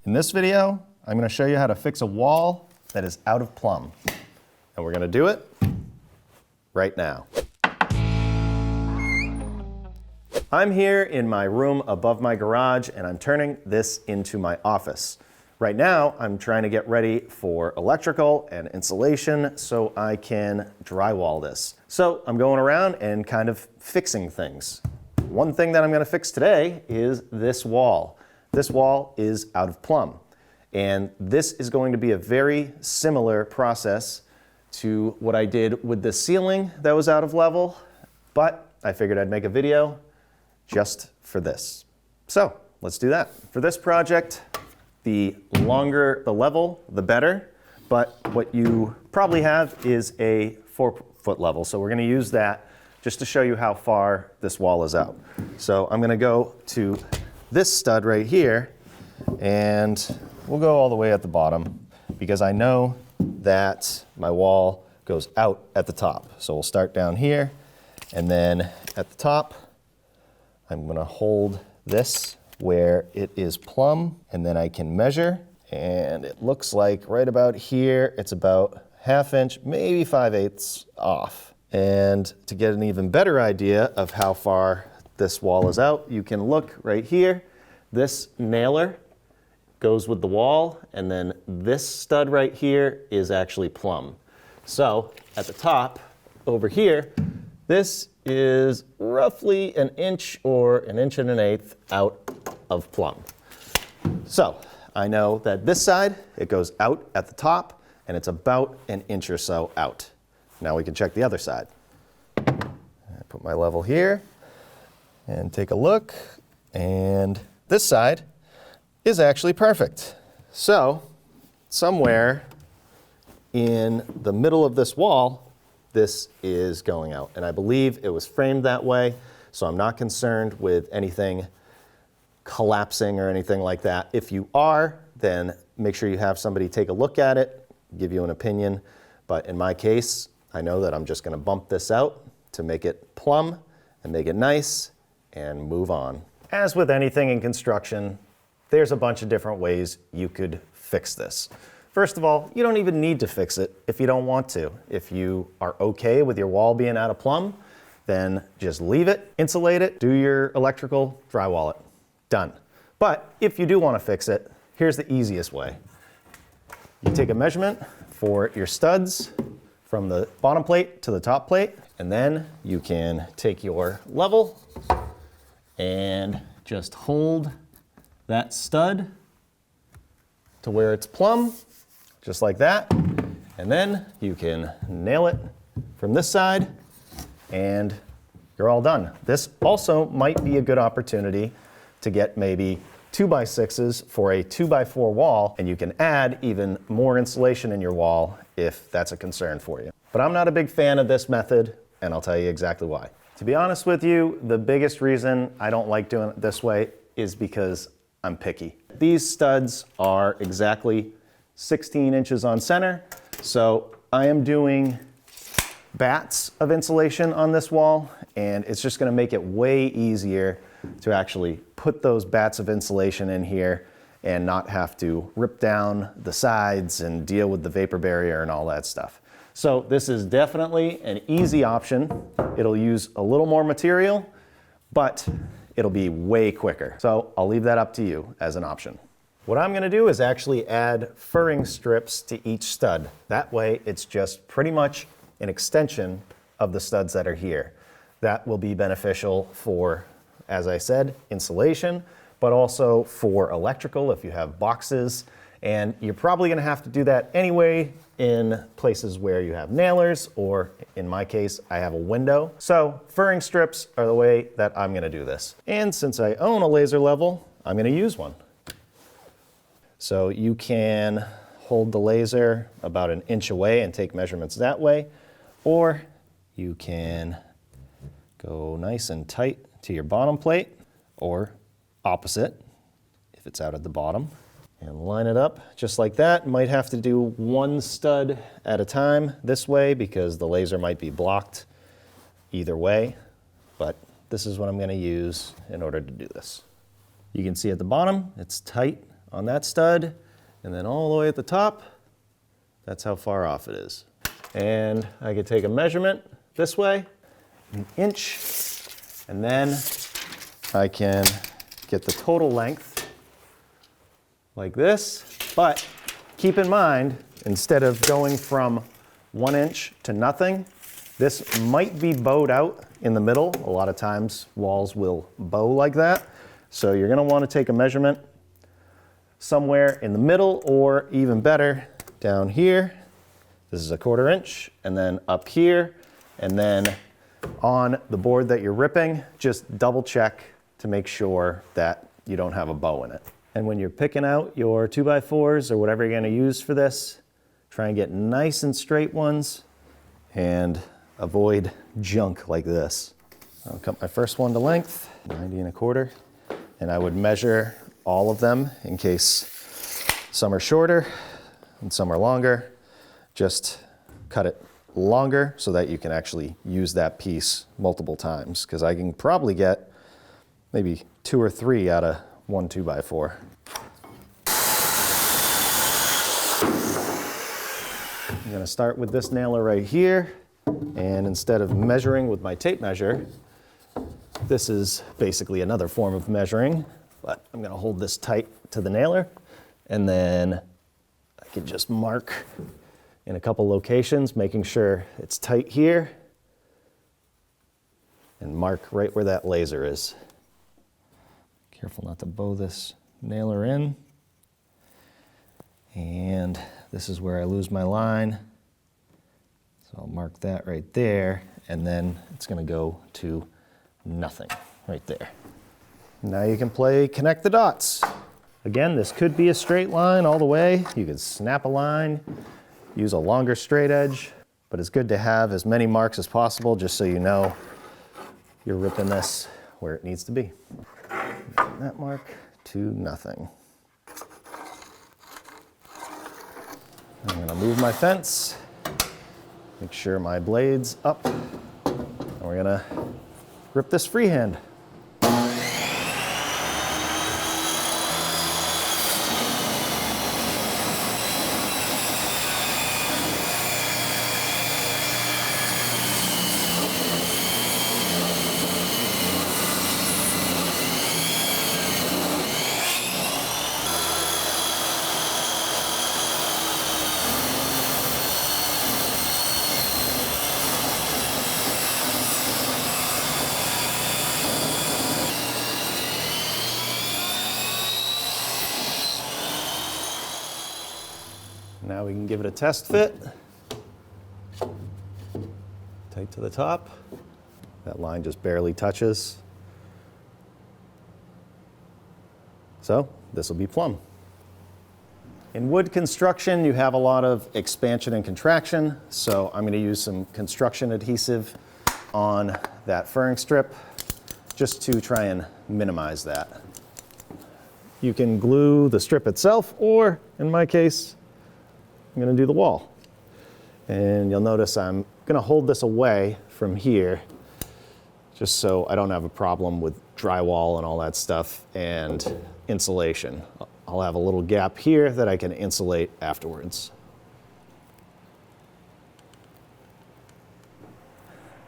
In this video, I'm going to show you how to fix a wall that is out of plumb. And we're going to do it right now. I'm here in my room above my garage and I'm turning this into my office. Right now, I'm trying to get ready for electrical and insulation so I can drywall this. So I'm going around and kind of fixing things. One thing that I'm going to fix today is this wall. This wall is out of plumb. And this is going to be a very similar process to what I did with the ceiling that was out of level, but I figured I'd make a video just for this. So let's do that. For this project, the longer the level, the better, but what you probably have is a 4-foot level. So we're going to use that just to show you how far this wall is out. So I'm going to go to this stud right here, and we'll go all the way at the bottom because I know that my wall goes out at the top. So we'll start down here, and then at the top, I'm going to hold this where it is plumb, and then I can measure, and it looks like right about here, it's about 1/2 inch, maybe 5/8 off. And to get an even better idea of how far this wall is out, you can look right here. This nailer goes with the wall, and then this stud right here is actually plumb. So at the top over here, this is roughly 1 inch or 1.125 inches out of plumb. So I know that this side, it goes out at the top, and it's about 1 inch or so out. Now we can check the other side. I put my level here and take a look, and this side is actually perfect. So somewhere in the middle of this wall, this is going out. And I believe it was framed that way, so I'm not concerned with anything collapsing or anything like that. If you are, then make sure you have somebody take a look at it, give you an opinion. But in my case, I know that I'm just going to bump this out to make it plumb and make it nice and move on. As with anything in construction, there's a bunch of different ways you could fix this. First of all, you don't even need to fix it if you don't want to. If you are okay with your wall being out of plumb, then just leave it, insulate it, do your electrical, drywall it. Done. But if you do want to fix it, here's the easiest way. You take a measurement for your studs from the bottom plate to the top plate, and then you can take your level and just hold that stud to where it's plumb, just like that. And then you can nail it from this side, and you're all done. This also might be a good opportunity to get maybe 2x6s for a 2x4 wall, and you can add even more insulation in your wall if that's a concern for you. But I'm not a big fan of this method, and I'll tell you exactly why. To be honest with you, the biggest reason I don't like doing it this way is because I'm picky. These studs are exactly 16 inches on center, so I am doing bats of insulation on this wall, and it's just going to make it way easier to actually put those bats of insulation in here and not have to rip down the sides and deal with the vapor barrier and all that stuff. So this is definitely an easy option. It'll use a little more material, but it'll be way quicker. So I'll leave that up to you as an option. What I'm going to do is actually add furring strips to each stud. That way it's just pretty much an extension of the studs that are here. That will be beneficial for, as I said, insulation, but also for electrical if you have boxes. And you're probably going to have to do that anyway in places where you have nailers, or in my case, I have a window. So furring strips are the way that I'm going to do this. And since I own a laser level, I'm going to use one. So you can hold the laser about 1 inch away and take measurements that way, or you can go nice and tight to your bottom plate, or opposite if it's out at the bottom, and line it up just like that. Might have to do one stud at a time this way because the laser might be blocked either way, but this is what I'm going to use in order to do this. You can see at the bottom, it's tight on that stud, and then all the way at the top, that's how far off it is. And I could take a measurement this way, an inch, and then I can get the total length like this. But keep in mind, instead of going from 1 inch to nothing, this might be bowed out in the middle. A lot of times walls will bow like that. So you're gonna wanna take a measurement somewhere in the middle, or even better, down here. This is a 1/4 inch, and then up here, and then on the board that you're ripping, just double check to make sure that you don't have a bow in it. And when you're picking out your 2x4s or whatever you're gonna use for this, try and get nice and straight ones and avoid junk like this. I'll cut my first one to length, 90 1/4, and I would measure all of them in case some are shorter and some are longer. Just cut it longer so that you can actually use that piece multiple times, because I can probably get maybe 2 or 3 out of 1 2x4. I'm gonna start with this nailer right here, and instead of measuring with my tape measure, this is basically another form of measuring, but I'm gonna hold this tight to the nailer, and then I can just mark in a couple locations, making sure it's tight here, and mark right where that laser is. Careful not to bow this nailer in. And this is where I lose my line. So I'll mark that right there, and then it's gonna go to nothing right there. Now you can play connect the dots. Again, this could be a straight line all the way. You could snap a line, use a longer straight edge, but it's good to have as many marks as possible just so you know you're ripping this where it needs to be. That mark to nothing. I'm gonna move my fence, make sure my blade's up, and we're gonna rip this freehand. Now we can give it a test fit. Tight to the top. That line just barely touches. So this will be plumb. In wood construction, you have a lot of expansion and contraction, so I'm going to use some construction adhesive on that furring strip just to try and minimize that. You can glue the strip itself, or in my case, I'm going to do the wall. And you'll notice I'm going to hold this away from here just so I don't have a problem with drywall and all that stuff and insulation. I'll have a little gap here that I can insulate afterwards.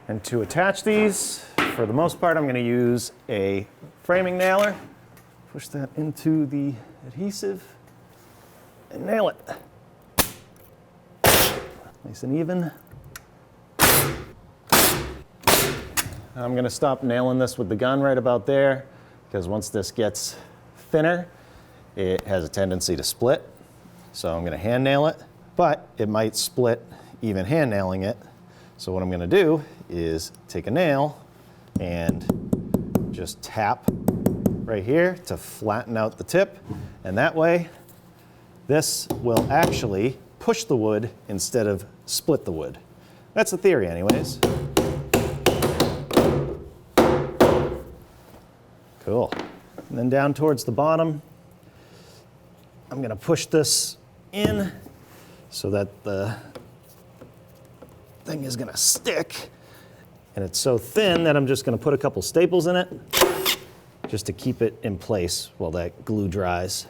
And to attach these, for the most part, I'm going to use a framing nailer. Push that into the adhesive and nail it. Nice and even. I'm going to stop nailing this with the gun right about there, because once this gets thinner, it has a tendency to split. So I'm going to hand nail it, but it might split even hand nailing it. So what I'm going to do is take a nail and just tap right here to flatten out the tip, and that way this will actually push the wood instead of split the wood. That's the theory anyways. Cool. And then down towards the bottom, I'm going to push this in so that the thing is going to stick. And it's so thin that I'm just going to put a couple staples in it just to keep it in place while that glue dries.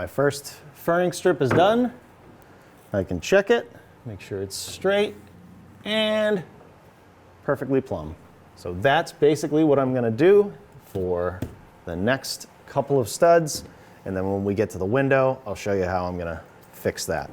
my first furring strip is done. I can check it, make sure it's straight and perfectly plumb. So that's basically what I'm gonna do for the next couple of studs. And then when we get to the window, I'll show you how I'm gonna fix that.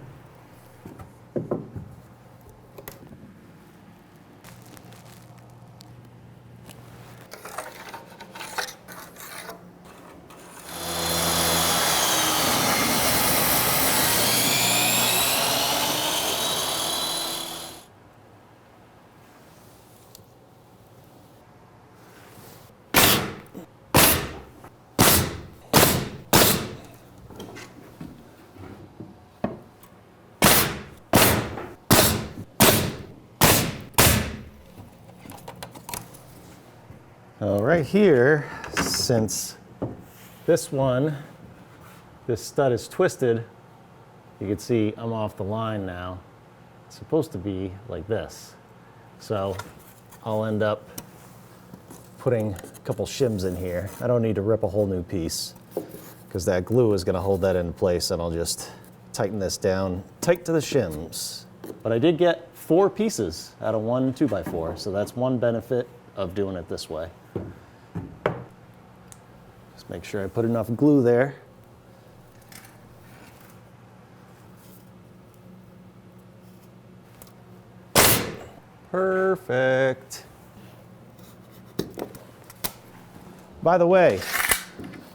Right here, since this stud is twisted, you can see I'm off the line now. It's supposed to be like this. So I'll end up putting a couple shims in here. I don't need to rip a whole new piece because that glue is gonna hold that in place, and I'll just tighten this down tight to the shims. But I did get 4 pieces out of one 2x4, so that's one benefit of doing it this way. Just make sure I put enough glue there. Perfect. By the way,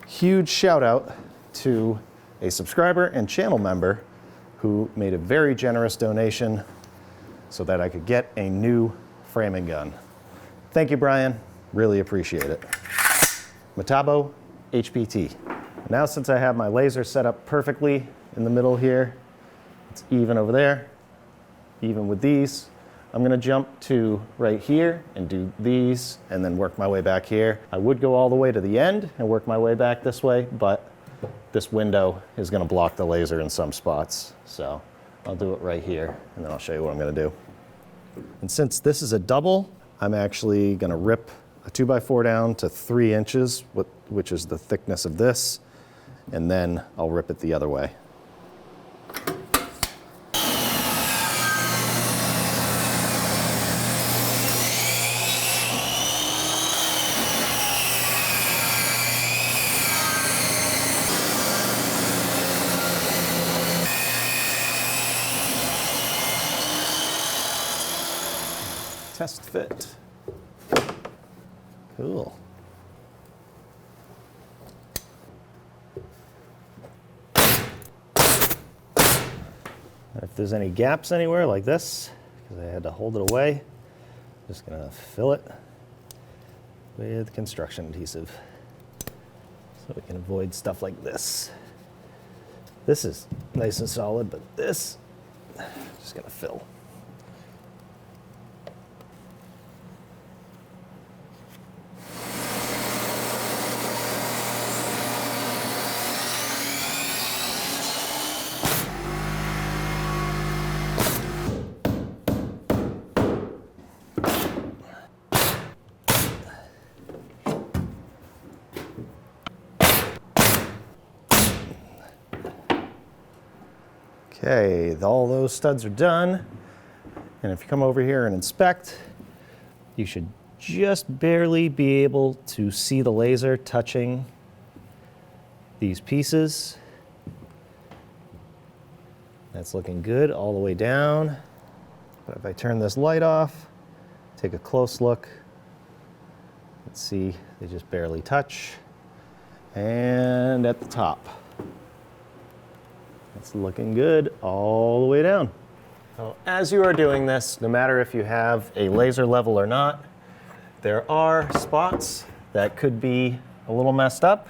huge shout out to a subscriber and channel member who made a very generous donation so that I could get a new framing gun. Thank you, Brian. Really appreciate it. Metabo HPT. Now, since I have my laser set up perfectly in the middle here, it's even over there, even with these, I'm gonna jump to right here and do these and then work my way back here. I would go all the way to the end and work my way back this way, but this window is gonna block the laser in some spots. So I'll do it right here and then I'll show you what I'm gonna do. And since this is a double, I'm actually gonna rip a 2x4 down to 3 inches, which is the thickness of this, and then I'll rip it the other way. Test fit. Cool. If there's any gaps anywhere like this, because I had to hold it away, I'm just gonna fill it with construction adhesive so we can avoid stuff like this. This is nice and solid, but this, just gonna fill. Okay, all those studs are done. And if you come over here and inspect, you should just barely be able to see the laser touching these pieces. That's looking good all the way down. But if I turn this light off, take a close look, let's see, they just barely touch. And at the top. It's looking good all the way down. So as you are doing this, no matter if you have a laser level or not, there are spots that could be a little messed up.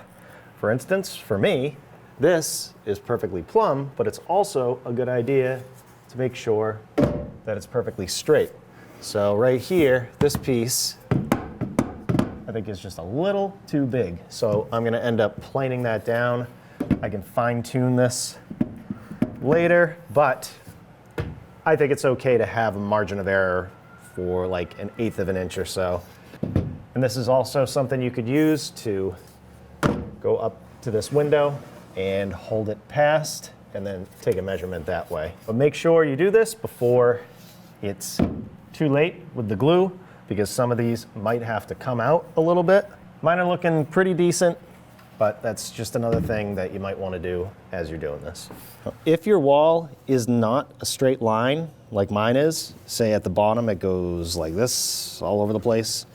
For instance, for me, this is perfectly plumb, but it's also a good idea to make sure that it's perfectly straight. So right here, this piece, I think is just a little too big. So I'm gonna end up planing that down. I can fine tune this later, but I think it's okay to have a margin of error for like 1/8 of an inch or so. And this is also something you could use to go up to this window and hold it past and then take a measurement that way. But make sure you do this before it's too late with the glue, because some of these might have to come out a little bit. Mine are looking pretty decent, but that's just another thing that you might want to do as you're doing this. If your wall is not a straight line like mine is, say at the bottom it goes like this all over the place.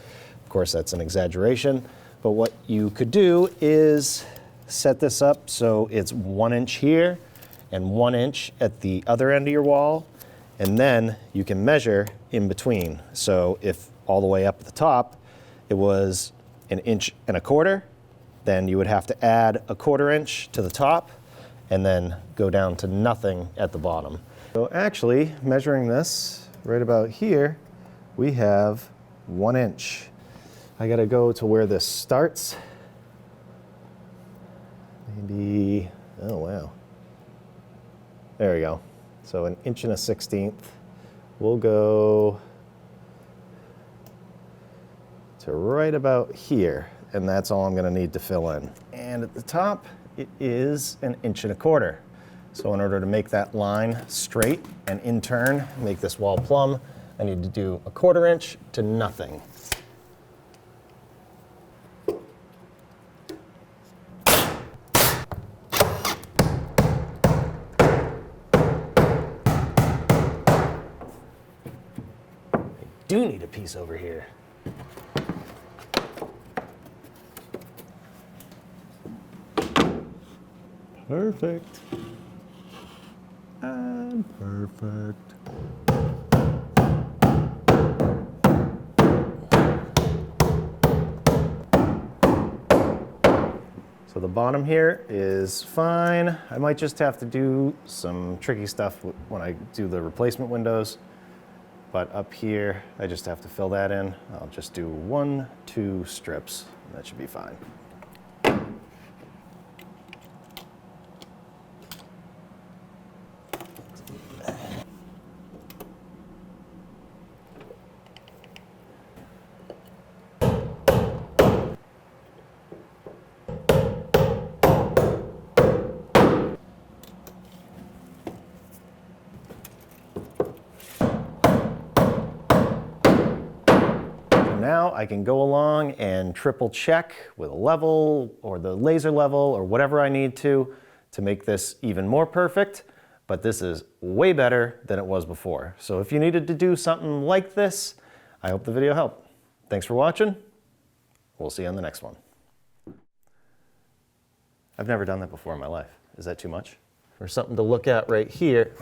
Of course, that's an exaggeration, but what you could do is set this up so it's 1 inch here and 1 inch at the other end of your wall, and then you can measure in between. So if all the way up at the top it was 1.25 inches, then you would have to add 1/4 inch to the top and then go down to nothing at the bottom. So actually, measuring this right about here, we have 1 inch. I gotta go to where this starts. Maybe, oh wow. There we go. So 1.16 inches. We'll go to right about here, and that's all I'm gonna need to fill in. And at the top, it is 1.25 inches. So in order to make that line straight and in turn make this wall plumb, I need to do 1/4 inch to nothing. I do need a piece over here. Perfect. And perfect. So the bottom here is fine. I might just have to do some tricky stuff when I do the replacement windows. But up here, I just have to fill that in. I'll just do 1, 2 strips. That should be fine. Now I can go along and triple check with a level or the laser level or whatever I need to make this even more perfect, but this is way better than it was before. So if you needed to do something like this, I hope the video helped. Thanks for watching. We'll see you on the next one. I've never done that before in my life. Is that too much? Or something to look at right here.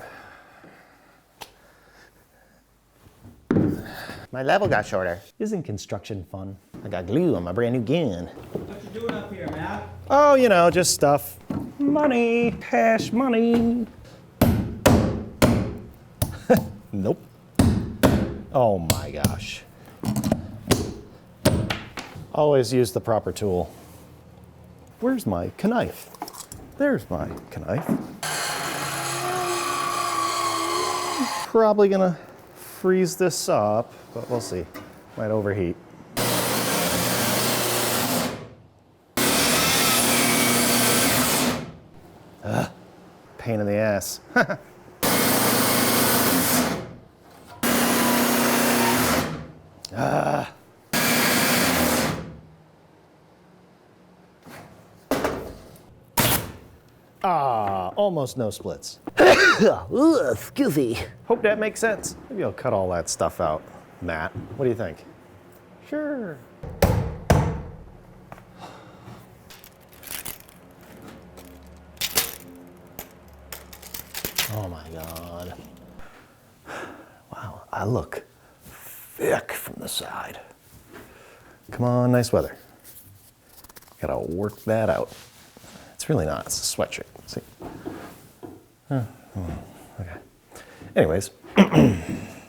My level got shorter. Isn't construction fun? I got glue on my brand new gun. What you doing up here, Matt? Oh, you know, just stuff. Money, cash money. Nope. Oh my gosh. Always use the proper tool. Where's my knife? There's my knife. Probably gonna freeze this up, but we'll see. Might overheat. Pain in the ass. Almost no splits. Excuse me. Hope that makes sense. Maybe I'll cut all that stuff out. Matt, what do you think? Sure. Oh my God. Wow, I look thick from the side. Come on, nice weather. Gotta work that out. It's really not, it's a sweatshirt. See? Okay. Anyways.